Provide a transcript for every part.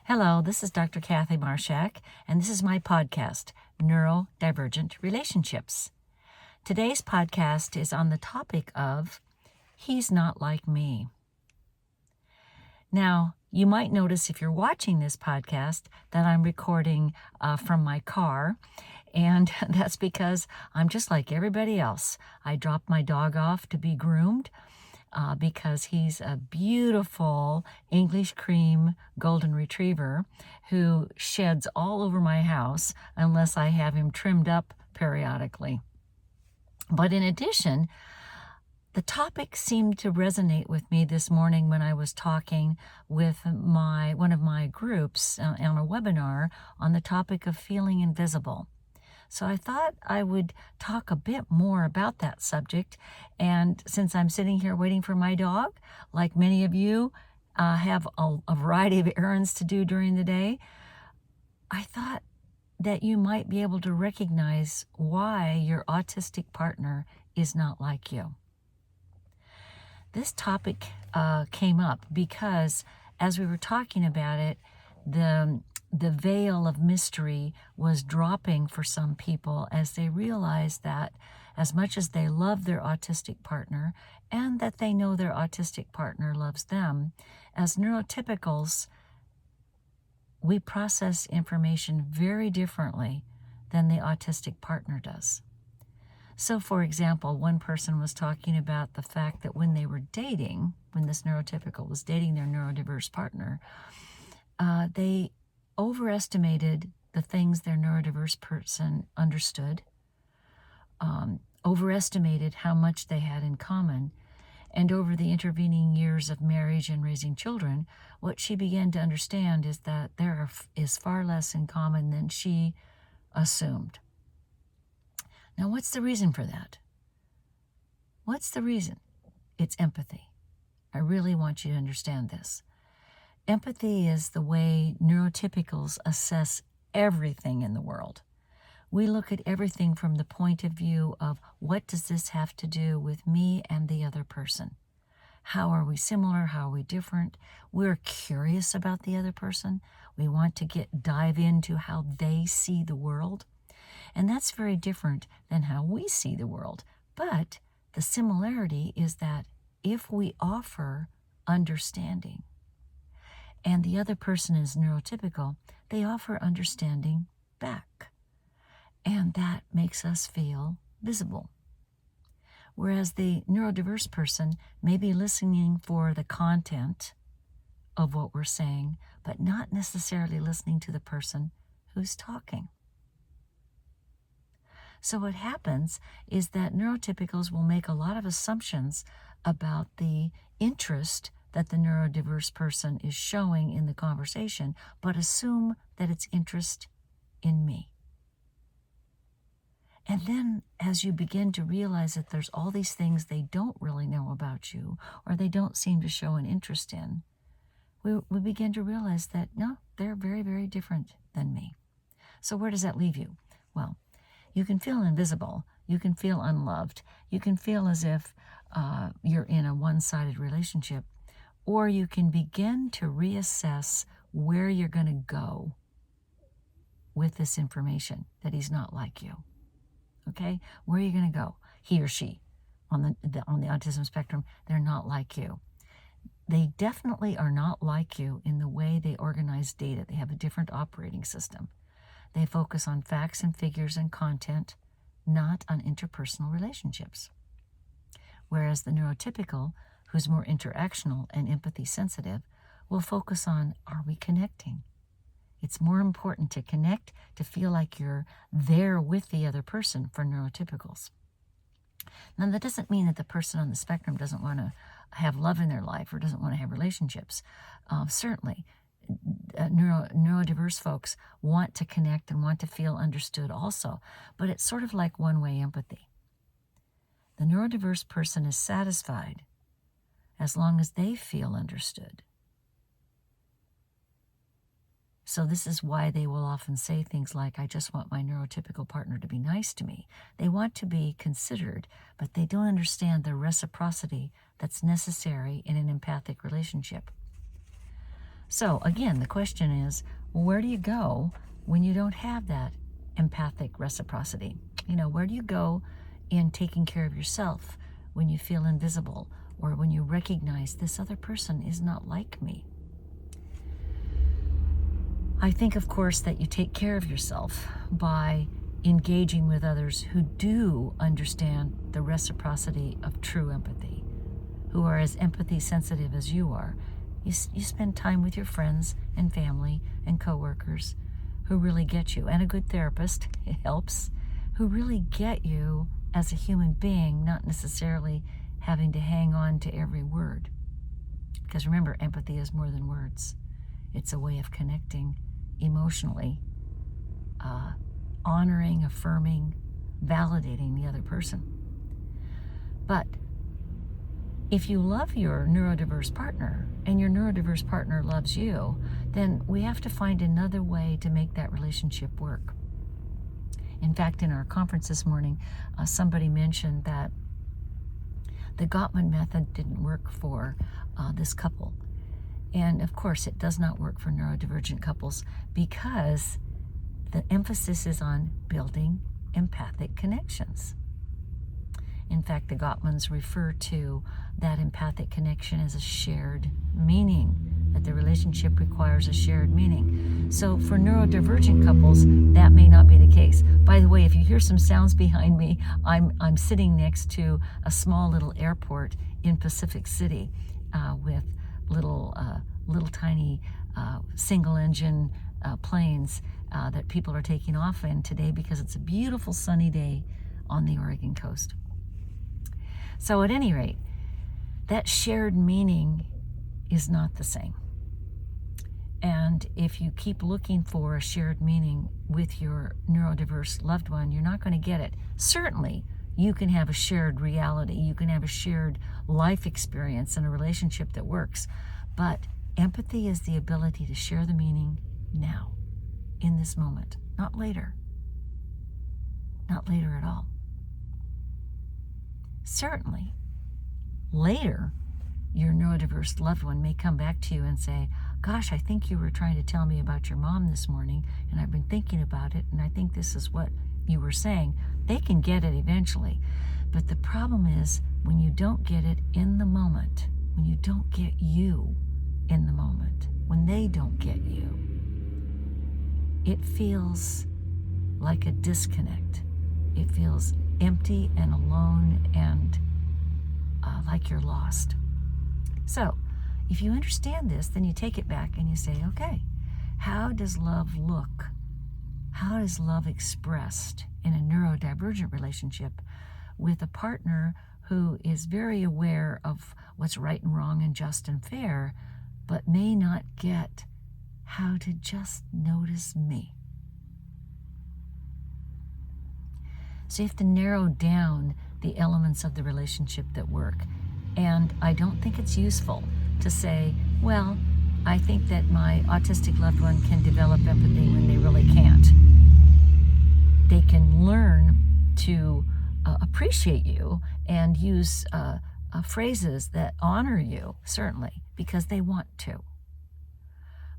Hello, this is Dr. Kathy Marshak, and this is my podcast, Neurodivergent Relationships. Today's podcast is on the topic of He's Not Like Me. Now, you might notice if you're watching this podcast that I'm recording from my car, and that's because I'm just like everybody else. I dropped my dog off to be groomed because he's a beautiful English cream golden retriever who sheds all over my house unless I have him trimmed up periodically. But in addition, the topic seemed to resonate with me this morning when I was talking with one of my groups on a webinar on the topic of feeling invisible. So I thought I would talk a bit more about that subject. And since I'm sitting here waiting for my dog, like many of you have a variety of errands to do during the day, I thought that you might be able to recognize why your autistic partner is not like you. This topic came up because as we were talking about it, the veil of mystery was dropping for some people as they realized that as much as they love their autistic partner and that they know their autistic partner loves them, as neurotypicals, we process information very differently than the autistic partner does. So, for example, one person was talking about the fact that when they were dating, when this neurotypical was dating their neurodiverse partner, they overestimated the things their neurodiverse person understood, overestimated how much they had in common, and over the intervening years of marriage and raising children, what she began to understand is that there is far less in common than she assumed. Now, what's the reason for that? What's the reason? It's empathy. I really want you to understand this. Empathy is the way neurotypicals assess everything in the world. We look at everything from the point of view of what does this have to do with me and the other person? How are we similar? How are we different? We're curious about the other person. We want to dive into how they see the world. And that's very different than how we see the world. But the similarity is that if we offer understanding, and the other person is neurotypical, they offer understanding back. And that makes us feel visible. Whereas the neurodiverse person may be listening for the content of what we're saying, but not necessarily listening to the person who's talking. So what happens is that neurotypicals will make a lot of assumptions about the interest that the neurodiverse person is showing in the conversation, but assume that it's interest in me. And then as you begin to realize that there's all these things they don't really know about you, or they don't seem to show an interest in, we begin to realize that, no, they're very, very different than me. So where does that leave you? Well, you can feel invisible. You can feel unloved. You can feel as if you're in a one-sided relationship. Or you can begin to reassess where you're going to go with this information that he's not like you. Okay? Where are you going to go? He or she on the autism spectrum, they're not like you. They definitely are not like you in the way they organize data. They have a different operating system. They focus on facts and figures and content, not on interpersonal relationships. Whereas the neurotypical, who's more interactional and empathy sensitive, will focus on, are we connecting? It's more important to connect, to feel like you're there with the other person for neurotypicals. Now, that doesn't mean that the person on the spectrum doesn't want to have love in their life or doesn't want to have relationships. Certainly, neurodiverse folks want to connect and want to feel understood also, but it's sort of like one-way empathy. The neurodiverse person is satisfied as long as they feel understood. So this is why they will often say things like, I just want my neurotypical partner to be nice to me. They want to be considered, but they don't understand the reciprocity that's necessary in an empathic relationship. So again, the question is, where do you go when you don't have that empathic reciprocity? Where do you go in taking care of yourself when you feel invisible, or when you recognize this other person is not like me? I think, of course, that you take care of yourself by engaging with others who do understand the reciprocity of true empathy, who are as empathy sensitive as you are. You spend time with your friends and family and coworkers who really get you, and a good therapist, it helps, who really get you as a human being, not necessarily having to hang on to every word. Because remember, empathy is more than words. It's a way of connecting emotionally, honoring, affirming, validating the other person. But if you love your neurodiverse partner and your neurodiverse partner loves you, then we have to find another way to make that relationship work. In fact, in our conference this morning, somebody mentioned that the Gottman method didn't work for this couple. And of course, it does not work for neurodivergent couples because the emphasis is on building empathic connections. In fact, the Gottmans refer to that empathic connection as a shared meaning, that the relationship requires a shared meaning. So for neurodivergent couples, that may not be the case. By the way, if you hear some sounds behind me, I'm sitting next to a small little airport in Pacific City with little tiny single-engine planes that people are taking off in today because it's a beautiful sunny day on the Oregon coast. So at any rate, that shared meaning is not the same. And if you keep looking for a shared meaning with your neurodiverse loved one, you're not going to get it. Certainly, you can have a shared reality. You can have a shared life experience and a relationship that works. But empathy is the ability to share the meaning now, in this moment, not later. Not later at all. Certainly, later, your neurodiverse loved one may come back to you and say, gosh, I think you were trying to tell me about your mom this morning, and I've been thinking about it, and I think this is what you were saying. They can get it eventually. But the problem is when you don't get it in the moment, when you don't get you in the moment, when they don't get you, it feels like a disconnect. It feels empty and alone and like you're lost. So if you understand this, then you take it back and you say, okay, how does love look? How is love expressed in a neurodivergent relationship with a partner who is very aware of what's right and wrong and just and fair, but may not get how to just notice me? So you have to narrow down the elements of the relationship that work. And I don't think it's useful to say, well, I think that my autistic loved one can develop empathy when they really can't. They can learn to appreciate you and use phrases that honor you, certainly, because they want to.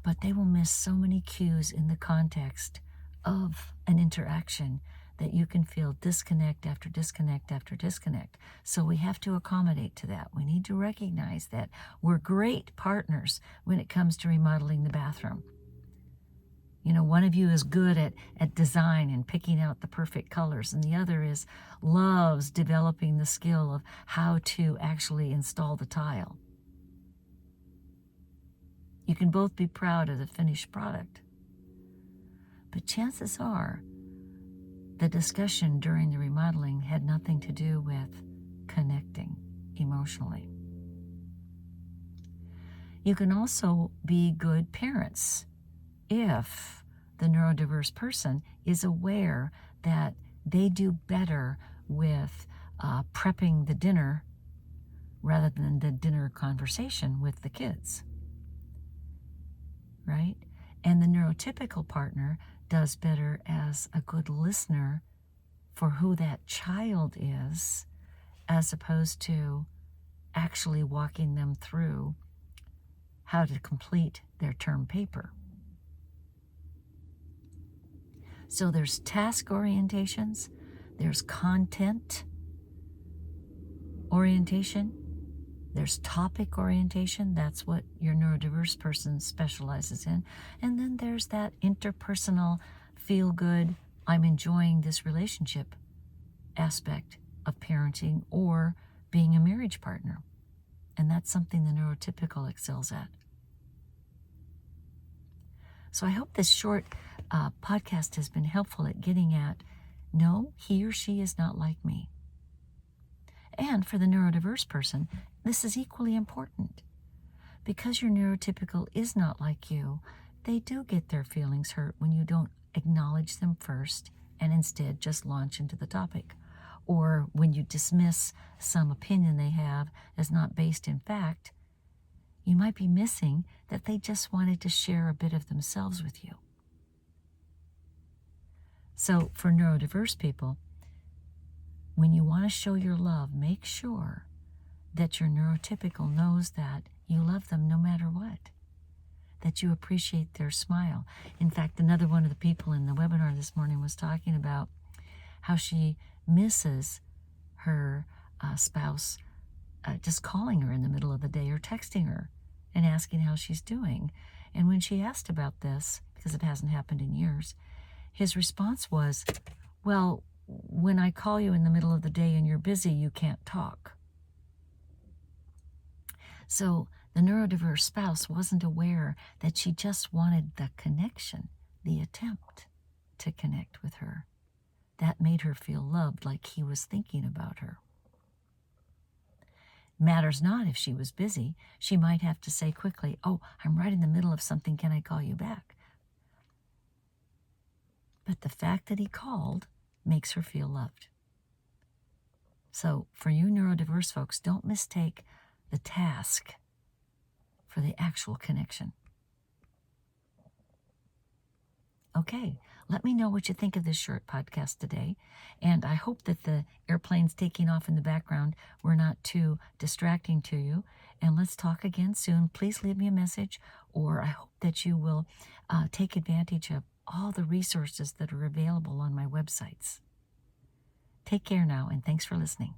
But they will miss so many cues in the context of an interaction that you can feel disconnect after disconnect after disconnect. So we have to accommodate to that. We need to recognize that we're great partners when it comes to remodeling the bathroom. One of you is good at design and picking out the perfect colors, and the other loves developing the skill of how to actually install the tile. You can both be proud of the finished product. But chances are, the discussion during the remodeling had nothing to do with connecting emotionally. You can also be good parents if the neurodiverse person is aware that they do better with prepping the dinner rather than the dinner conversation with the kids, right? And the neurotypical partner does better as a good listener for who that child is, as opposed to actually walking them through how to complete their term paper. So there's task orientations, there's content orientation, there's topic orientation, that's what your neurodiverse person specializes in, and then there's that interpersonal, feel good, I'm enjoying this relationship aspect of parenting or being a marriage partner. And that's something the neurotypical excels at. So I hope this short podcast has been helpful at getting at, no, he or she is not like me. And for the neurodiverse person, this is equally important. Because your neurotypical is not like you, they do get their feelings hurt when you don't acknowledge them first and instead just launch into the topic. Or when you dismiss some opinion they have as not based in fact, you might be missing that they just wanted to share a bit of themselves with you. So for neurodiverse people, when you want to show your love, make sure that your neurotypical knows that you love them no matter what, that you appreciate their smile. In fact, another one of the people in the webinar this morning was talking about how she misses her spouse just calling her in the middle of the day or texting her and asking how she's doing. And when she asked about this, because it hasn't happened in years, his response was, well, when I call you in the middle of the day and you're busy, you can't talk. So the neurodiverse spouse wasn't aware that she just wanted the connection, the attempt to connect with her. That made her feel loved, like he was thinking about her. Matters not if she was busy. She might have to say quickly, oh, I'm right in the middle of something, can I call you back? But the fact that he called makes her feel loved. So for you neurodiverse folks, don't mistake the task for the actual connection. Okay, let me know what you think of this short podcast today, and I hope that the airplanes taking off in the background were not too distracting to you, and let's talk again soon. Please leave me a message, or I hope that you will take advantage of all the resources that are available on my websites. Take care now, and thanks for listening.